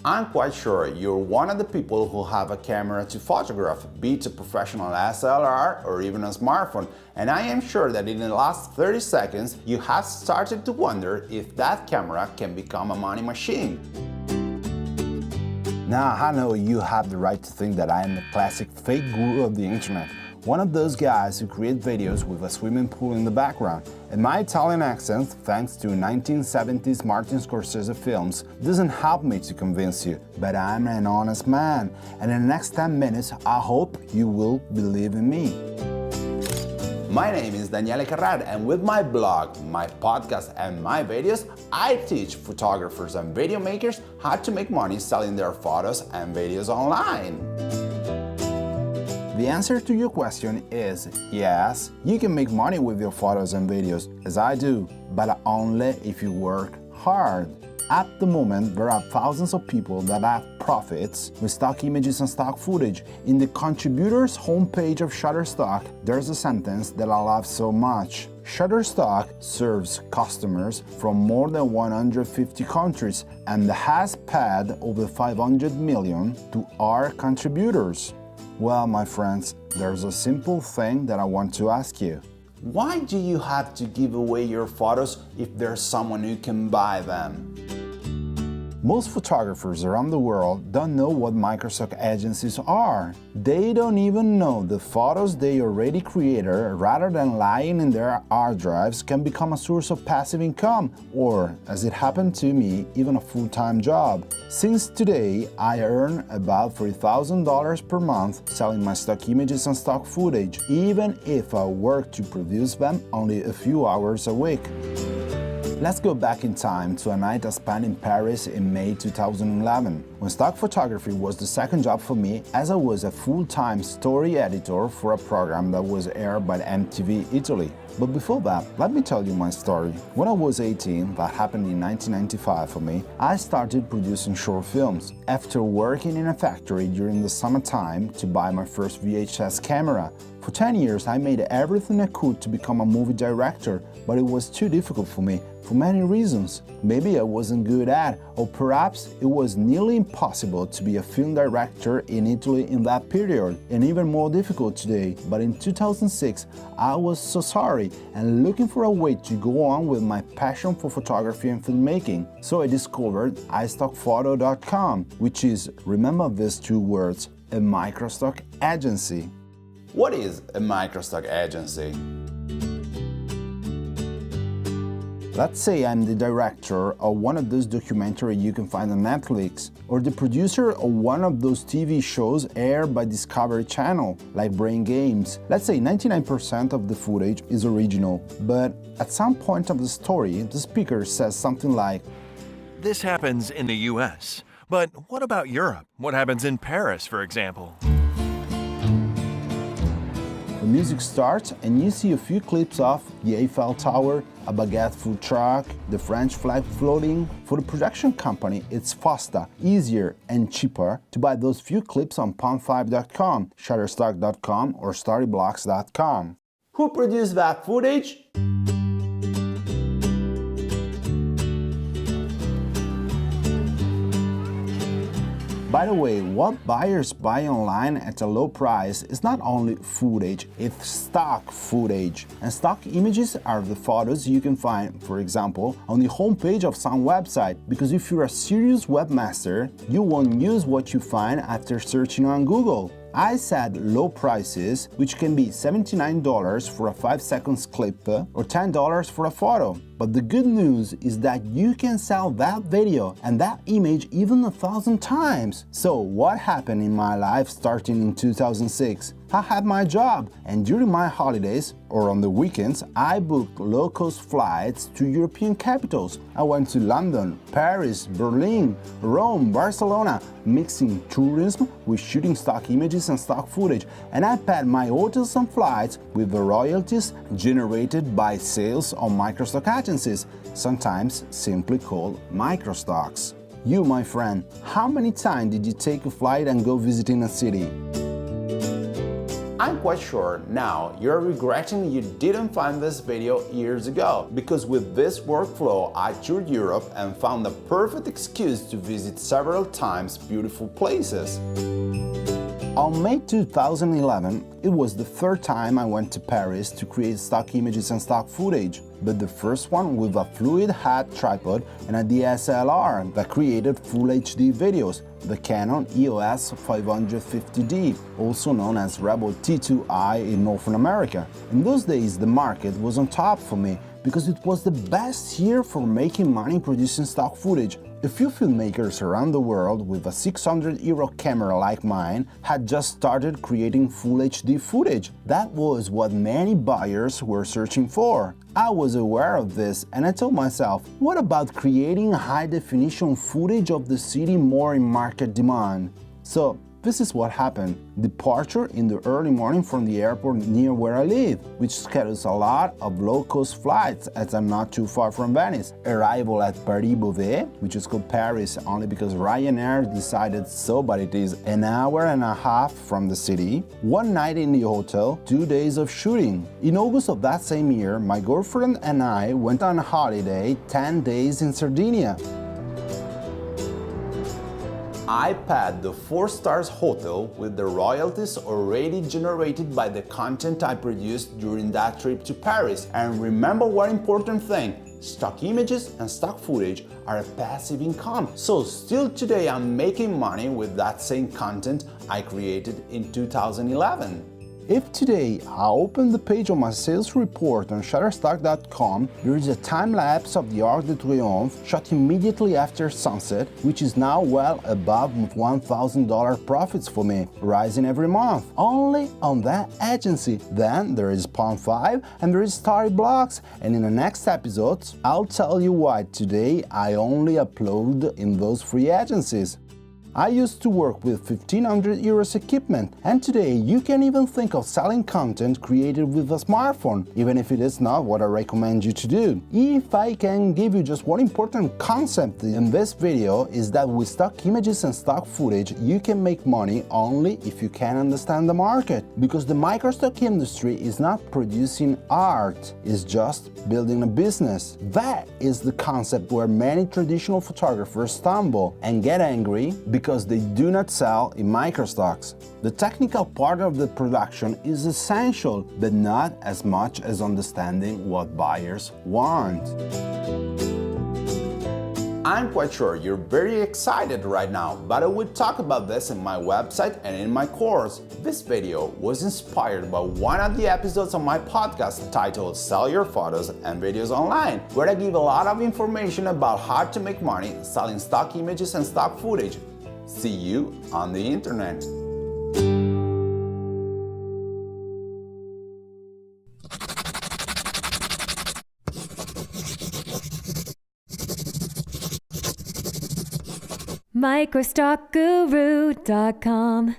I'm quite sure you're one of the people who have a camera to photograph, be it a professional DSLR or even a smartphone, and I am sure that in the last 30 seconds you have started to wonder if that camera can become a money machine. Now, I know you have the right to think that I am the classic fake guru of the internet, one of those guys who create videos with a swimming pool in the background. And my Italian accent, thanks to 1970s Martin Scorsese films, doesn't help me to convince you, but I'm an honest man, and in the next 10 minutes I hope you will believe in me. My name is Daniele Carrad, and with my blog, my podcast and my videos, I teach photographers and video makers how to make money selling their photos and videos online. The answer to your question is yes, you can make money with your photos and videos, as I do, but only if you work hard. At the moment, there are thousands of people that have profits with stock images and stock footage. In the contributors homepage of Shutterstock, there's a sentence that I love so much. Shutterstock serves customers from more than 150 countries and has paid over 500 million to our contributors. Well, my friends, there's a simple thing that I want to ask you. Why do you have to give away your photos if there's someone who can buy them? Most photographers around the world don't know what microstock agencies are. They don't even know the photos they already created, rather than lying in their hard drives, can become a source of passive income, or, as it happened to me, even a full-time job. Since today, I earn about $3,000 per month selling my stock images and stock footage, even if I work to produce them only a few hours a week. Let's go back in time to a night I spent in Paris in May 2011, when stock photography was the second job for me, as I was a full-time story editor for a program that was aired by MTV Italy. But before that, let me tell you my story. When I was 18, that happened in 1995 for me, I started producing short films, after working in a factory during the summertime to buy my first VHS camera. For 10 years, I made everything I could to become a movie director, but it was too difficult for me, for many reasons. Maybe I wasn't good at, or perhaps it was nearly impossible to be a film director in Italy in that period, and even more difficult today. But in 2006, I was so sorry and looking for a way to go on with my passion for photography and filmmaking. So I discovered microstockguru.com, which is, remember these two words, a microstock agency. What is a microstock agency? Let's say I'm the director of one of those documentaries you can find on Netflix, or the producer of one of those TV shows aired by Discovery Channel, like Brain Games. Let's say 99% of the footage is original, but at some point of the story, the speaker says something like, "This happens in the US, but what about Europe? What happens in Paris, for example?" The music starts and you see a few clips of the Eiffel Tower, a baguette food truck, the French flag floating. For the production company, it's faster, easier and cheaper to buy those few clips on pond5.com, shutterstock.com or storyblocks.com. Who produced that footage? By the way, what buyers buy online at a low price is not only footage, it's stock footage. And stock images are the photos you can find, for example, on the homepage of some website, because if you're a serious webmaster, you won't use what you find after searching on Google. I said low prices, which can be $79 for a 5-second clip or $10 for a photo. But the good news is that you can sell that video and that image even 1,000 times. So what happened in my life starting in 2006? I had my job, and during my holidays or on the weekends, I booked low-cost flights to European capitals. I went to London, Paris, Berlin, Rome, Barcelona, mixing tourism with shooting stock images and stock footage, and I paid my hotels and flights with the royalties generated by sales on microstock agencies, sometimes simply called microstocks. You, my friend, how many times did you take a flight and go visiting a city? I'm quite sure now you're regretting you didn't find this video years ago, because with this workflow I toured Europe and found the perfect excuse to visit several times beautiful places. On May 2011, it was the third time I went to Paris to create stock images and stock footage, but the first one with a fluid head tripod and a DSLR that created Full HD videos, the Canon EOS 550D, also known as Rebel T2i in North America. In those days, the market was on top for me because it was the best year for making money producing stock footage. A few filmmakers around the world with a €600 camera like mine had just started creating Full HD footage. That was what many buyers were searching for. I was aware of this and I told myself, what about creating high-definition footage of the city more in market demand? So this is what happened. Departure in the early morning from the airport near where I live, which schedules a lot of low-cost flights as I'm not too far from Venice. Arrival at Paris-Beauvais, which is called Paris only because Ryanair decided so, but it is an hour and a half from the city. One night in the hotel, 2 days of shooting. In August of that same year, my girlfriend and I went on a holiday 10 days in Sardinia. I paid the 4 stars hotel with the royalties already generated by the content I produced during that trip to Paris. And remember one important thing, stock images and stock footage are a passive income. So still today I'm making money with that same content I created in 2011. If today I open the page of my sales report on Shutterstock.com, there is a time-lapse of the Arc de Triomphe shot immediately after sunset, which is now well above $1,000 profits for me, rising every month, only on that agency. Then there is Palm 5 and there is Starry Blocks, and in the next episodes I'll tell you why today I only upload in those free agencies. I used to work with €1,500 equipment, and today you can even think of selling content created with a smartphone, even if it is not what I recommend you to do. If I can give you just one important concept in this video, is that with stock images and stock footage you can make money only if you can understand the market, because the microstock industry is not producing art, it's just building a business. That is the concept where many traditional photographers stumble and get angry because they do not sell in microstocks. The technical part of the production is essential, but not as much as understanding what buyers want. I'm quite sure you're very excited right now, but I will talk about this in my website and in my course. This video was inspired by one of the episodes of my podcast titled Sell Your Photos and Videos Online, where I give a lot of information about how to make money selling stock images and stock footage. See you on the internet. Microstockguru.com